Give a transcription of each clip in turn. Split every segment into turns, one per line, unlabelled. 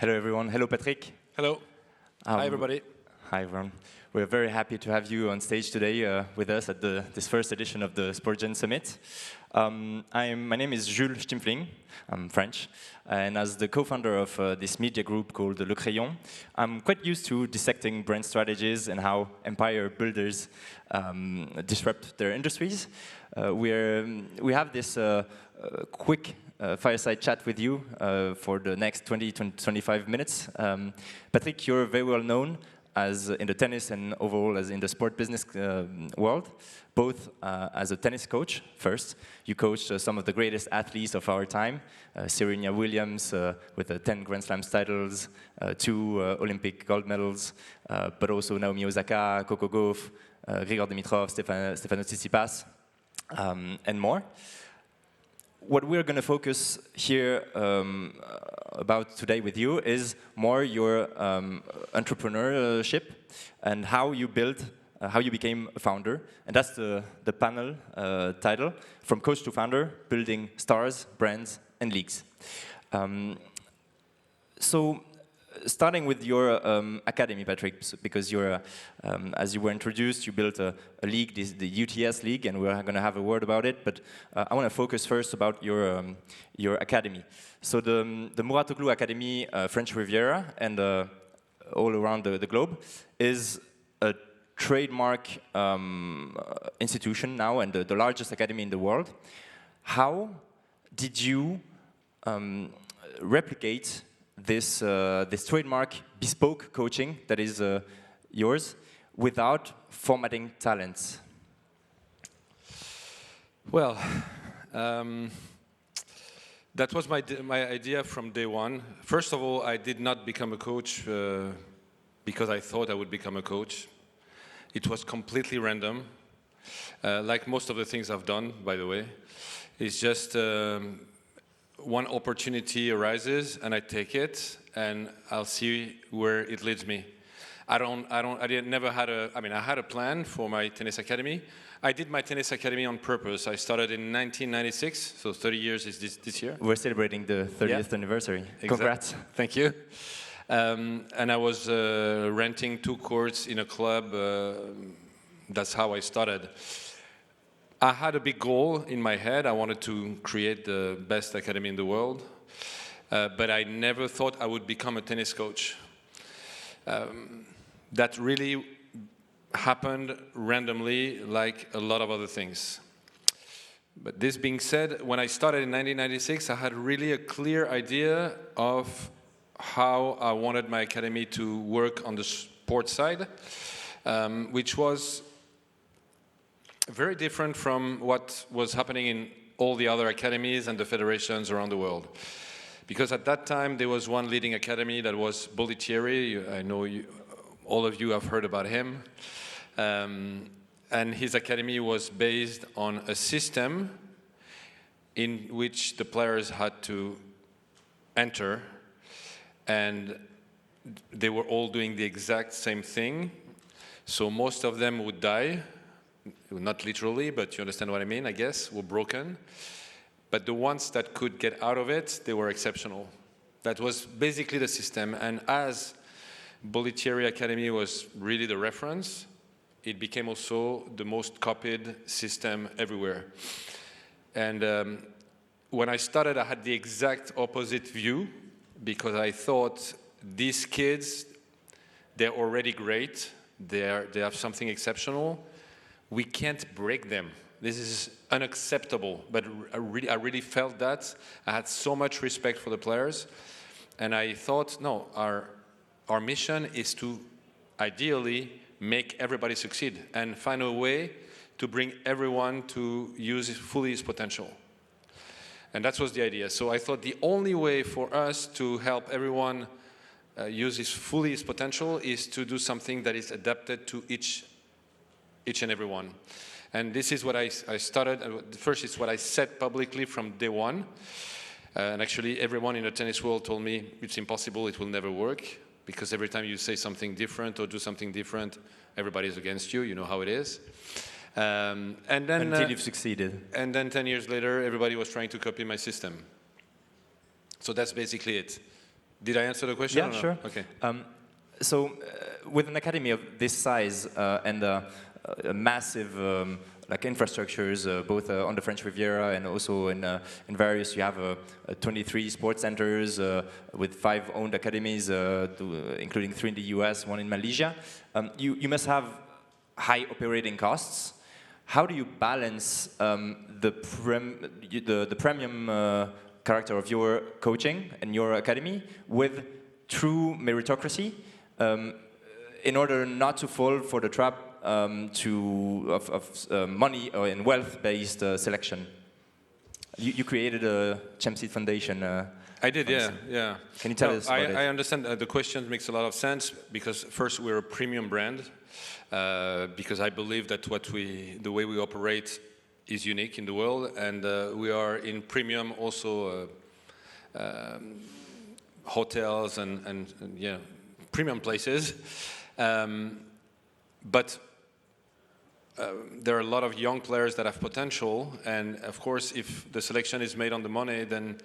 Hello, everyone. Hello, Patrick.
Hello. Hi, everybody.
Hi, everyone. We're very happy to have you on stage today with us at this first edition of the SportGen Summit. My name is Jules Stimpfling. I'm French. And as the co-founder of this media group called Le Crayon, I'm quite used to dissecting brand strategies and how empire builders disrupt their industries. We have this quick fireside chat with you for the next 20 to 25 minutes. Patrick, you're very well known as in the tennis and overall as in the sport business world, both as a tennis coach first. You coached some of the greatest athletes of our time, Serena Williams with 10 Grand Slam titles, 2 Olympic gold medals, but also Naomi Osaka, Coco Gauff, Grigor Dimitrov, Stefanos Tsitsipas, and more. What we're going to focus here about today with you is more your entrepreneurship and how you built, how you became a founder. And that's the panel title, From Coach to Founder, Building Stars, Brands, and Leagues. So starting with your academy, Patrick, because you're, as you were introduced, you built a league, the UTS league, and we're going to have a word about it. But I want to focus first about your academy. So the Mouratoglou Academy, French Riviera, and all around the globe, is a trademark institution now and the largest academy in the world. How did you replicate this trademark bespoke coaching that is yours without formatting talents?
Well, that was my idea from day one. First of all, I did not become a coach because I thought I would become a coach. It was completely random, like most of the things I've done, by the way. It's just one opportunity arises and I take it and I'll see where it leads me. I had a plan for my tennis academy. I did my tennis academy on purpose. I started in 1996, so 30 years is this year.
We're celebrating the 30th anniversary. Exactly. Congrats.
Thank you. And I was renting 2 courts in a club. That's how I started. I had a big goal in my head. I wanted to create the best academy in the world, but I never thought I would become a tennis coach. That really happened randomly, like a lot of other things. But this being said, when I started in 1996, I had really a clear idea of how I wanted my academy to work on the sports side, which was very different from what was happening in all the other academies and the federations around the world. Because at that time, there was one leading academy that was Bollettieri. I know all of you have heard about him. And his academy was based on a system in which the players had to enter, and they were all doing the exact same thing. So most of them would die. Not literally, but you understand what I mean, I guess, were broken. But the ones that could get out of it, they were exceptional. That was basically the system. And as Bollettieri Academy was really the reference, it became also the most copied system everywhere. And when I started, I had the exact opposite view, because I thought these kids, they're already great. They have something exceptional. We can't break them. This is unacceptable. But I really felt that. I had so much respect for the players. And I thought, no, our mission is to ideally make everybody succeed and find a way to bring everyone to use fully his potential. And that was the idea. So I thought the only way for us to help everyone use fully his potential is to do something that is adapted to each and every one. And this is what I started. First, it's what I said publicly from day one. And actually, everyone in the tennis world told me it's impossible, it will never work, because every time you say something different or do something different, everybody's against you. You know how it is. And then
until you've succeeded.
And then 10 years later, everybody was trying to copy my system. So that's basically it. Did I answer the question?
Yeah,
or no?
sure.
Okay.
So, with an academy of this size and massive like infrastructures, both on the French Riviera and also in various, you have 23 sports centers with 5 owned academies, including 3 in the US, 1 in Malaysia. You must have high operating costs. How do you balance the premium character of your coaching and your academy with true meritocracy in order not to fall for the trap of money and wealth-based selection? You created a Champ Seed Foundation.
I did, yeah.
Can you tell us about it?
I understand the question makes a lot of sense because first we're a premium brand because I believe that the way we operate is unique in the world, and we are in premium also hotels and yeah, premium places. But there are a lot of young players that have potential, and of course, if the selection is made on the money, then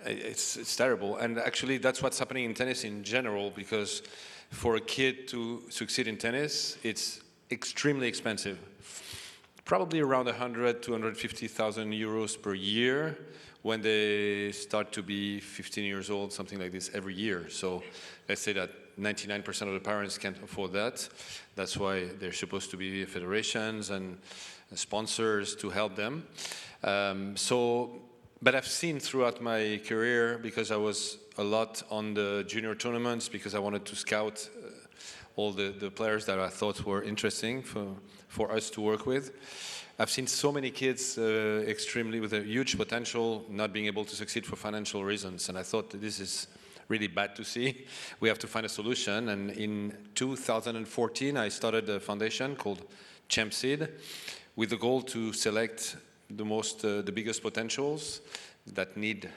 it's terrible. And actually, that's what's happening in tennis in general, because for a kid to succeed in tennis, it's extremely expensive. Probably around 100,000 to 150,000 euros per year when they start to be 15 years old, something like this every year. So let's say that 99% of the parents can't afford that. That's why they're supposed to be federations and sponsors to help them. But I've seen throughout my career, because I was a lot on the junior tournaments, because I wanted to scout all the players that I thought were interesting for us to work with. I've seen so many kids with a huge potential not being able to succeed for financial reasons, and I thought that this is really bad to see. We have to find a solution, and in 2014 I started a foundation called Champ Seed with the goal to select the biggest potentials that need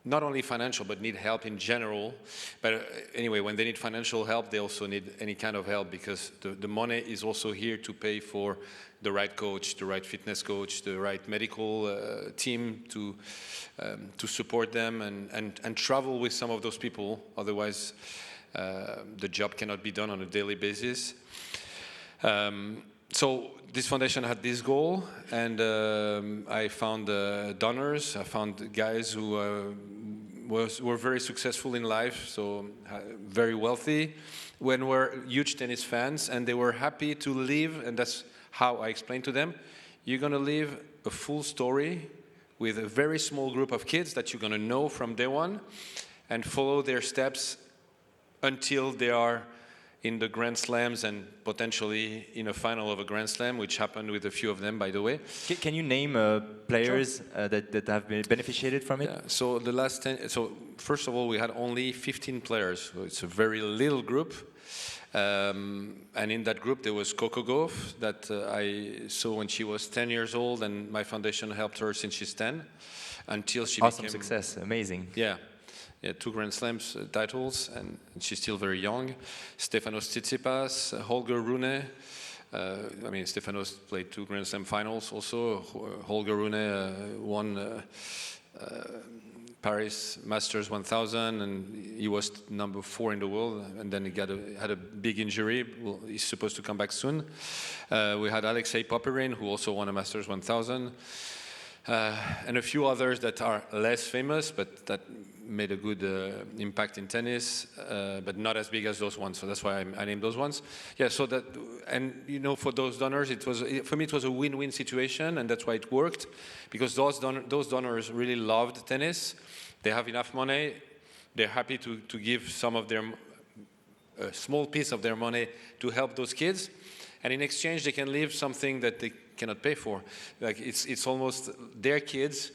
not only financial, but need help in general. But anyway, when they need financial help, they also need any kind of help, because the money is also here to pay for the right coach, the right fitness coach, the right medical team to support them and travel with some of those people. Otherwise, the job cannot be done on a daily basis. So this foundation had this goal, and I found donors. I found guys who were very successful in life, so very wealthy, when were huge tennis fans, and they were happy to live, and that's how I explained to them, you're going to live a full story with a very small group of kids that you're going to know from day one, and follow their steps until they are in the Grand Slams and potentially in a final of a Grand Slam, which happened with a few of them, by the way.
Can you name players that have been benefited from it?
Yeah, so the last 10, so first of all, we had only 15 players. So it's a very little group. And in that group, there was Coco Gauff that I saw when she was 10 years old, and my foundation helped her since she's 10 until she
awesome
became...
success, amazing.
Yeah. Yeah, 2 Grand Slams titles, and she's still very young. Stefanos Tsitsipas, Holger Rune. I mean, Stefanos played 2 Grand Slam finals also. Holger Rune won Paris Masters 1000, and he was number 4 in the world, and then he had a big injury. Well, he's supposed to come back soon. We had Alexei Popyrin, who also won a Masters 1000. And a few others that are less famous, but that made a good impact in tennis, but not as big as those ones. So that's why I named those ones. Yeah. So that, and you know, for those donors, for me it was a win-win situation, and that's why it worked, because those donors really loved tennis. They have enough money. They're happy to give some of a small piece of their money to help those kids, and in exchange they can leave something that they cannot pay for. Like it's almost their kids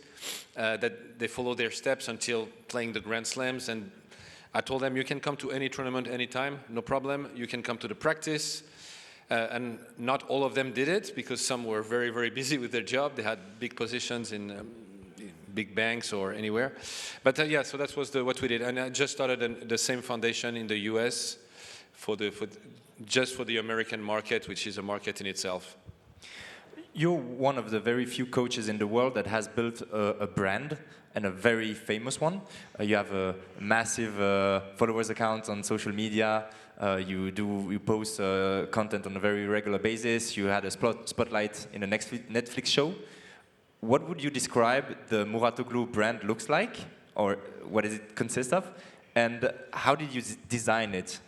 that they follow their steps until playing the Grand Slams. And I told them, you can come to any tournament anytime, no problem. You can come to the practice. And not all of them did it, because some were very, very busy with their job. They had big positions in big banks or anywhere. But yeah, so that was what we did. And I just started the same foundation in the US just for the American market, which is a market in itself.
you're one of the very few coaches in the world that has built a brand, and a very famous one. You have a massive followers account on social media. You post content on a very regular basis. You had a spotlight in a Netflix show. What would you describe the Mouratoglou brand looks like, or what does it consist of, and how did you design it?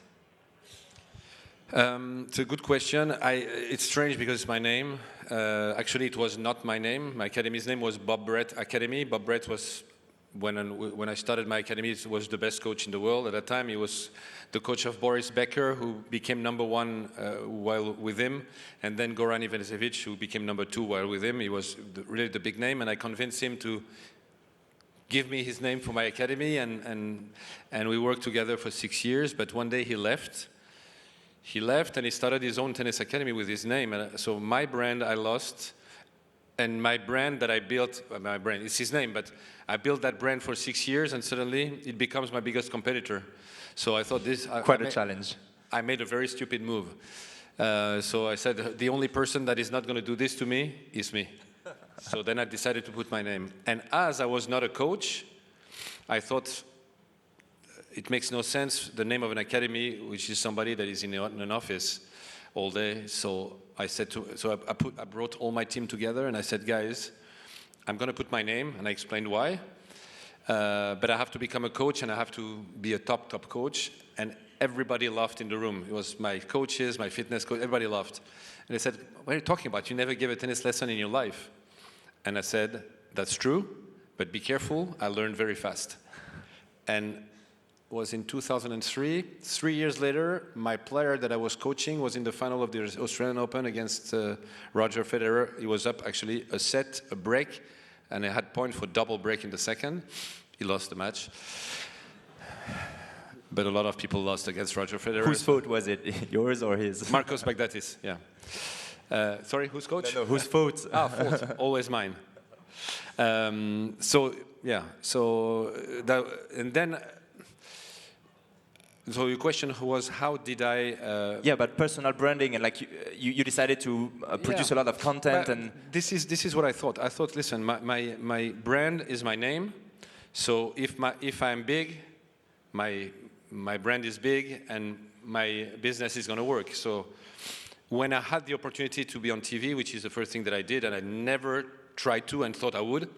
It's a good question. It's strange because it's my name. Actually, it was not my name. My academy's name was Mouratoglou Academy. Bob Brett was, when I started my academy, was the best coach in the world. At that time, he was the coach of Boris Becker, who became #1 while with him, and then Goran Ivanisevic, who became #2 while with him. He was really the big name, and I convinced him to give me his name for my academy, and we worked together for 6 years. But one day he left. He left and he started his own tennis academy with his name. And so my brand I lost, and my brand that I built, my brand, it's his name, but I built that brand for 6 years, and suddenly it becomes my biggest competitor. So I thought this...
Quite a challenge.
I made a very stupid move. So I said, the only person that is not going to do this to me is me. So then I decided to put my name. And as I was not a coach, I thought, it makes no sense, the name of an academy, which is somebody that is in an office all day. So I said I brought all my team together and I said, guys, I'm going to put my name, and I explained why. But I have to become a coach, and I have to be a top coach. And everybody laughed in the room. It was my coaches, my fitness coach, everybody laughed. And they said, what are you talking about? You never gave a tennis lesson in your life. And I said, that's true, but be careful, I learned very fast. And was in 2003. 3 years later, my player that I was coaching was in the final of the Australian Open against Roger Federer. He was up actually a set, a break, and I had point for double break in the second. He lost the match. But a lot of people lost against Roger Federer.
Whose fault was it, yours or his?
Marcos Bagdatis, yeah. Sorry, whose coach?
No, whose fault?
Fault, always mine. So your question was, how did I...
Yeah, but personal branding, and like you decided to produce a lot of content, and...
This is what I thought. I thought, listen, my brand is my name, so if I'm big, my brand is big, and my business is going to work. So when I had the opportunity to be on TV, which is the first thing that I did, and I never tried to and thought I would,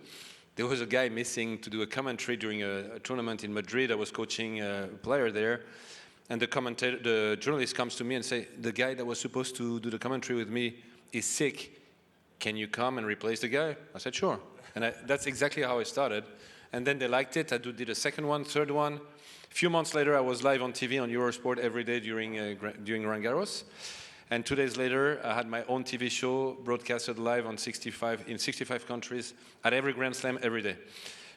there was a guy missing to do a commentary during a tournament in Madrid. I was coaching a player there, and the journalist comes to me and say, the guy that was supposed to do the commentary with me is sick. Can you come and replace the guy? I said, sure. And that's exactly how I started. And then they liked it. I did a second one, third one. A few months later, I was live on TV on Eurosport every day during Roland Garros. And 2 days later, I had my own TV show broadcasted live in 65 countries at every Grand Slam every day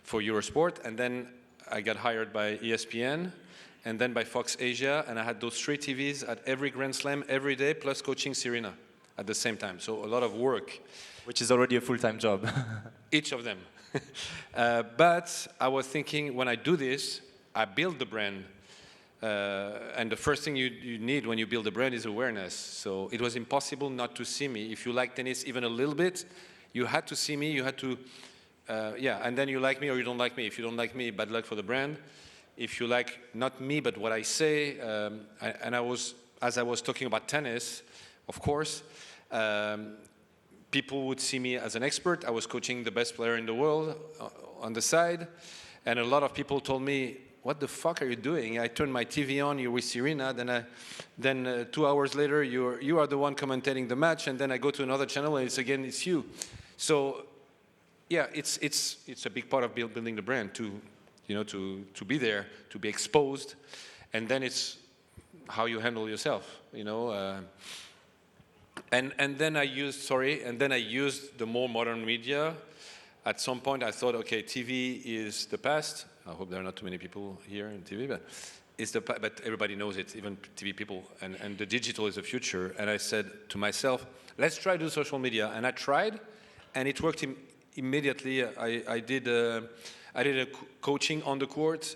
for Eurosport. And then I got hired by ESPN and then by Fox Asia. And I had those 3 TVs at every Grand Slam every day, plus coaching Serena at the same time. So a lot of work.
Which is already a full-time job.
Each of them. But I was thinking, when I do this, I build the brand. And the first thing you need when you build a brand is awareness. So it was impossible not to see me. If you like tennis even a little bit, you had to see me, you had to, and then you like me or you don't like me. If you don't like me, bad luck for the brand. If you like not me, but what I say, as I was talking about tennis, of course, people would see me as an expert. I was coaching the best player in the world on the side, and a lot of people told me, what the fuck are you doing? I turned my TV on, you're with Serena, then 2 hours later, you are the one commentating the match, and then I go to another channel, and it's you. So, yeah, it's a big part of building the brand, to be there, to be exposed, and then it's how you handle yourself, And then I used the more modern media. At some point, I thought, okay, TV is the past. I hope there are not too many people here in TV, but everybody knows it, even TV people, and the digital is the future. And I said to myself, let's try to do social media. And I tried, and it worked immediately. I did a coaching on the court,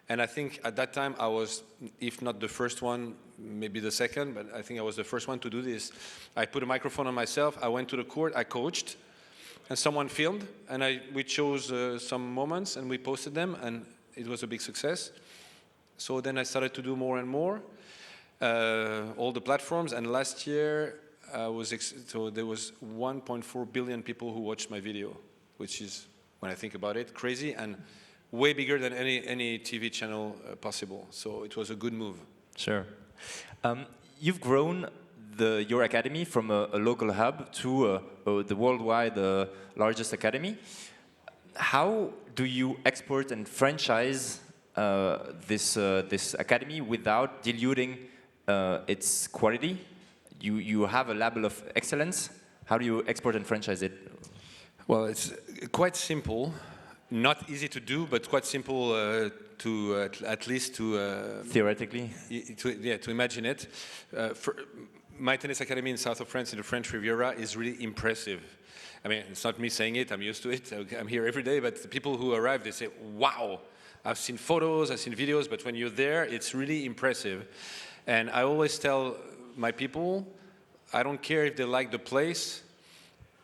And I think at that time I was, if not the first one, maybe the second, but I think I was the first one to do this. I put a microphone on myself, I went to the court, I coached, and someone filmed, and we chose some moments and we posted them, and it was a big success. So then I started to do more and more, all the platforms, and last year so there was 1.4 billion people who watched my video, which is, when I think about it, crazy and way bigger than any TV channel possible. So it was a good move.
Sure. You've grown your academy from a local hub to the worldwide largest academy. How do you export and franchise this academy without diluting its quality? You have a level of excellence. How do you export and franchise it?
Well, it's quite simple. Not easy to do, but quite simple at least to
theoretically.
To imagine it. My tennis academy in south of France, in the French Riviera, is really impressive. I mean, it's not me saying it, I'm used to it, I'm here every day, but the people who arrive, they say, wow, I've seen photos, I've seen videos, but when you're there, it's really impressive. And I always tell my people, I don't care if they like the place,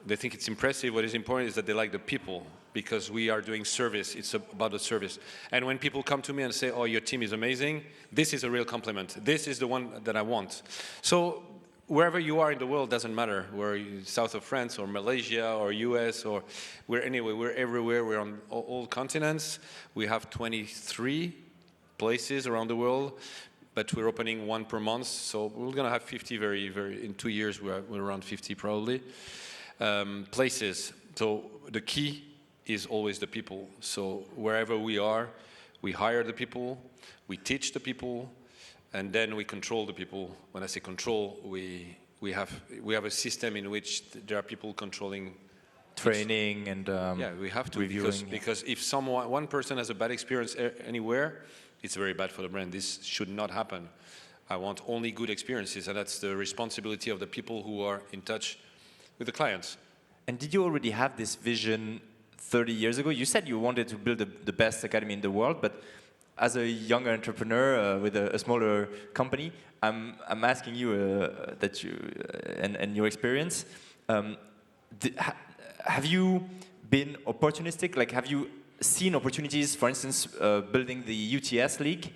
they think it's impressive, what is important is that they like the people, because we are doing service, it's about the service. And when people come to me and say, oh, your team is amazing, this is a real compliment. This is the one that I want. So wherever you are in the world, doesn't matter. We're south of France or Malaysia or US or we're everywhere. We're on all continents. We have 23 places around the world, but we're opening one per month. So we're going to have 50 in 2 years, we're around 50 probably, places. So the key is always the people. So wherever we are, we hire the people, we teach the people, and then we control the people. When I say control, we have a system in which there are people controlling
training and
yeah, we have to
reviewing,
because if one person has a bad experience anywhere, it's very bad for the brand. This should not happen. I want only good experiences, and that's the responsibility of the people who are in touch with the clients.
And did you already have this vision 30 years ago? You said you wanted to build the best academy in the world, but as a younger entrepreneur with a smaller company, I'm asking you that you and your experience. Have you been opportunistic? Like, have you seen opportunities, for instance, building the UTS league,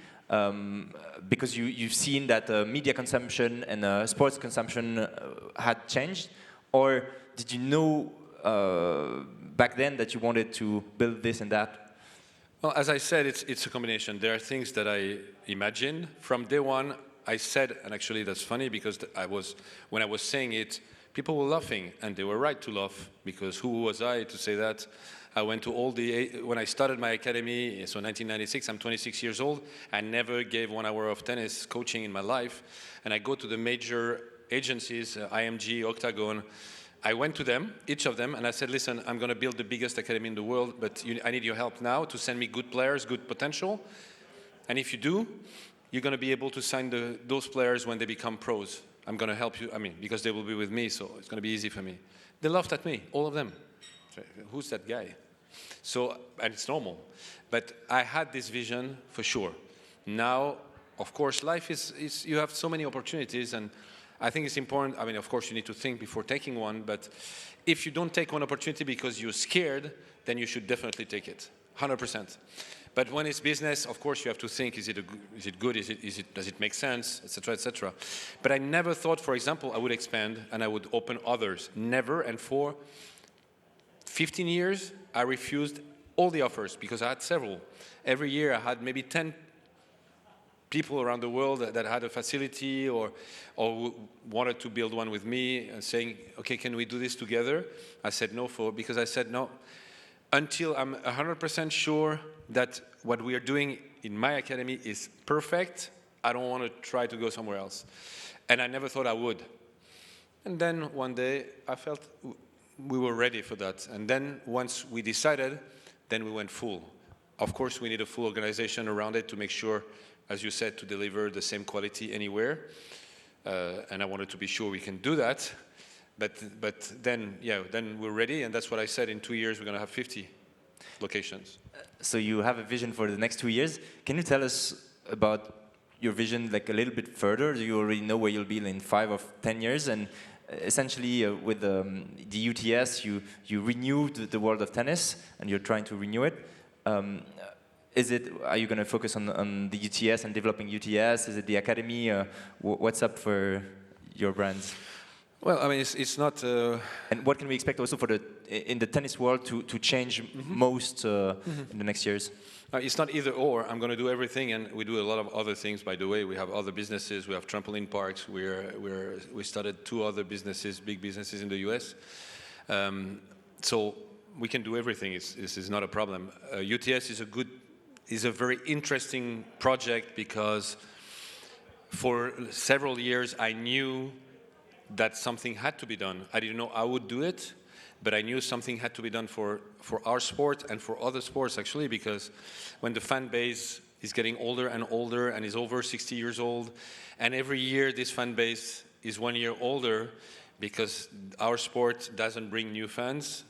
because you've seen that media consumption and sports consumption had changed, or did you know back then that you wanted to build this and that?
Well, as I said, it's a combination. There are things that I imagined. From day one, I said, and actually that's funny because when I was saying it, people were laughing, and they were right to laugh, because who was I to say that? I went to when I started my academy, so 1996, I'm 26 years old, I never gave 1 hour of tennis coaching in my life, and I go to the major agencies, IMG, Octagon. I went to them, each of them, and I said, listen, I'm going to build the biggest academy in the world, but I need your help now to send me good players, good potential. And if you do, you're going to be able to sign those players when they become pros. I'm going to help you, because they will be with me, so it's going to be easy for me. They laughed at me, all of them. Who's that guy? So, and it's normal. But I had this vision for sure. Now, of course, life is you have so many opportunities, and I think it's important. Of course, you need to think before taking one, but if you don't take one opportunity because you're scared, then you should definitely take it, 100%. But when it's business, of course, you have to think, is it good, does it make sense, etc., etc. But I never thought, for example, I would expand and I would open others. Never, and for 15 years, I refused all the offers because I had several. Every year, I had maybe 10 people around the world that had a facility or wanted to build one with me and saying, okay, can we do this together? I said no because I said no. Until I'm 100% sure that what we are doing in my academy is perfect, I don't want to try to go somewhere else. And I never thought I would. And then one day, I felt we were ready for that. And then once we decided, then we went full. Of course, we need a full organization around it to make sure, as you said, to deliver the same quality anywhere. And I wanted to be sure we can do that. But then, yeah, then we're ready, and that's what I said. In 2 years, we're going to have 50. locations.
So you have a vision for the next 2 years. Can you tell us about your vision like a little bit further? Do you already know where you'll be in 5 or 10 years? And essentially with the UTS, you renewed the world of tennis and you're trying to renew it. Are you going to focus on the UTS and developing UTS? Is it the academy? What's up for your brands?
Well, I mean, it's not.
And what can we expect also in the tennis world to change most in the next years?
It's not either or. I'm going to do everything, and we do a lot of other things. By the way, we have other businesses. We have trampoline parks. We started 2 other businesses, big businesses in the US. So we can do everything. This is not a problem. UTS is a very interesting project because for several years I knew that something had to be done. I didn't know I would do it, but I knew something had to be done for our sport and for other sports actually, because when the fan base is getting older and older and is over 60 years old, and every year this fan base is 1 year older because our sport doesn't bring new fans,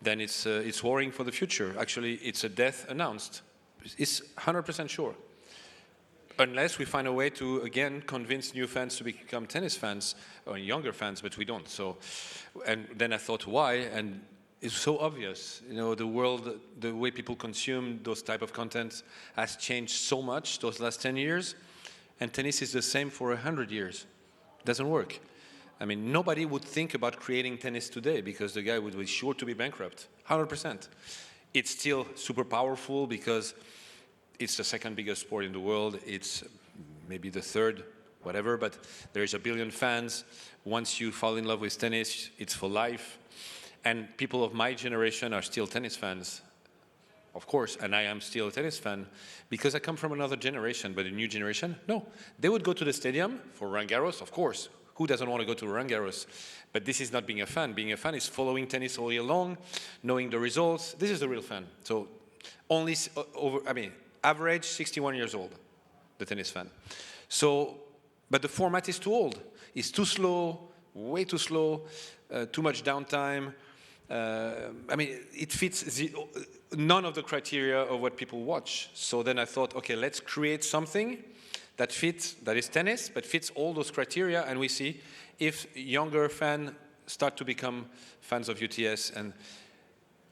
then it's worrying for the future. Actually, it's a death announced. It's 100% sure. Unless we find a way to, again, convince new fans to become tennis fans, or younger fans, but we don't. So, and then I thought, why? And it's so obvious. You know, the world, the way people consume those type of content has changed so much those last 10 years, and tennis is the same for 100 years. It doesn't work. I mean, nobody would think about creating tennis today because the guy would be sure to be bankrupt, 100%. It's still super powerful because it's the second biggest sport in the world. It's maybe the third, whatever, but there's 1 billion fans. Once you fall in love with tennis, it's for life. And people of my generation are still tennis fans, of course, and I am still a tennis fan because I come from another generation, but a new generation, no. They would go to the stadium for Roland Garros, of course. Who doesn't want to go to Roland Garros? But this is not being a fan. Being a fan is following tennis all year long, knowing the results. This is the real fan. So only average 61 years old, the tennis fan. So, but the format is too old. It's too slow, way too slow, too much downtime. It fits none of the criteria of what people watch. So then I thought, okay, let's create something that is tennis, but fits all those criteria, and we see if younger fans start to become fans of UTS. And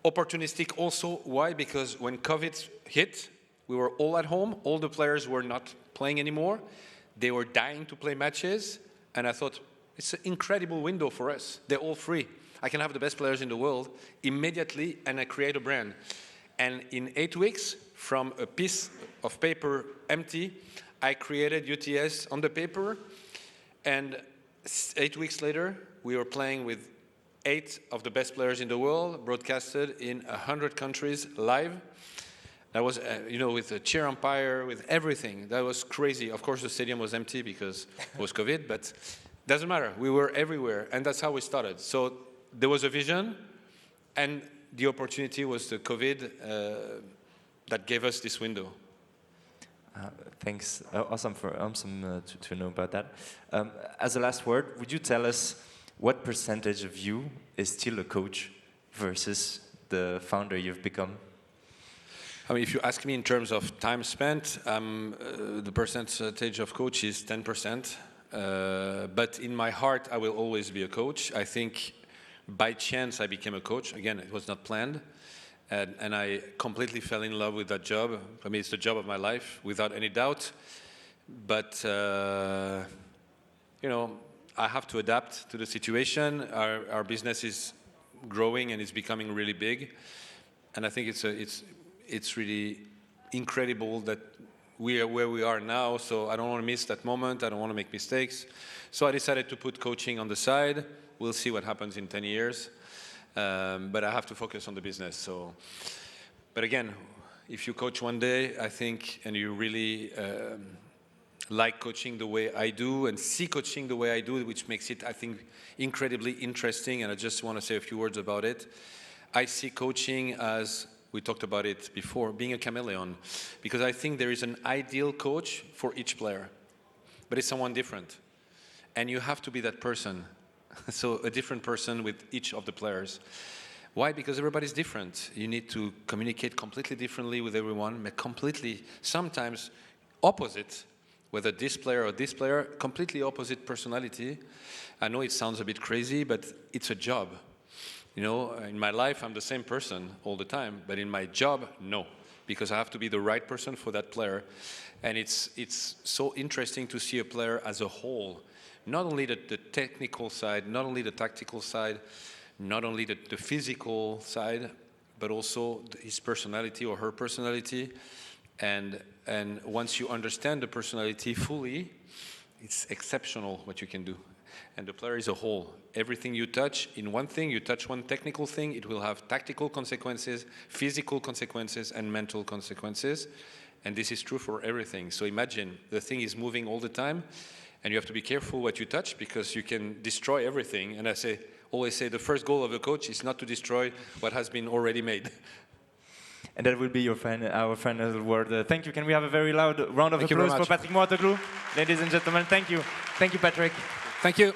opportunistic also, why? Because when COVID hit, we were all at home, all the players were not playing anymore, they were dying to play matches, and I thought, it's an incredible window for us. They're all free. I can have the best players in the world immediately, and I create a brand. And in 8 weeks, from a piece of paper empty, I created UTS on the paper, and 8 weeks later, we were playing with 8 of the best players in the world, broadcasted in 100 countries live. That was, with a cheer umpire, with everything. That was crazy. Of course, the stadium was empty because it was COVID, but doesn't matter. We were everywhere, and that's how we started. So there was a vision, and the opportunity was the COVID that gave us this window.
Thanks. Awesome to know about that. As a last word, would you tell us what percentage of you is still a coach versus the founder you've become?
I mean, if you ask me in terms of time spent, the percentage of coach is 10%. But in my heart, I will always be a coach. I think by chance I became a coach. Again, it was not planned. And I completely fell in love with that job. I mean, it's the job of my life, without any doubt. But, I have to adapt to the situation. Our business is growing and it's becoming really big. And I think it's really incredible that we are where we are now. So I don't want to miss that moment. I don't want to make mistakes. So I decided to put coaching on the side. We'll see what happens in 10 years. But I have to focus on the business. So, but again, if you coach one day, I think, and you really like coaching the way I do and see coaching the way I do, which makes it, I think, incredibly interesting. And I just want to say a few words about it. I see coaching as, we talked about it before, being a chameleon, because I think there is an ideal coach for each player, but it's someone different. And you have to be that person. So a different person with each of the players. Why? Because everybody's different. You need to communicate completely differently with everyone, completely, sometimes opposite, whether this player or this player, completely opposite personality. I know it sounds a bit crazy, but it's a job. You know, in my life, I'm the same person all the time, but in my job, no, because I have to be the right person for that player. And it's so interesting to see a player as a whole, not only the technical side, not only the tactical side, not only the physical side, but also his personality or her personality. And once you understand the personality fully, it's exceptional what you can do. And the player is a whole. Everything you touch, in one thing, you touch one technical thing, it will have tactical consequences, physical consequences, and mental consequences. And this is true for everything. So imagine the thing is moving all the time, and you have to be careful what you touch because you can destroy everything. And I always say the first goal of a coach is not to destroy what has been already made.
And that will be our final word. Thank you. Can we have a very loud round of applause for Patrick Mouratoglou? Ladies and gentlemen, thank you. Thank you, Patrick.
Thank you.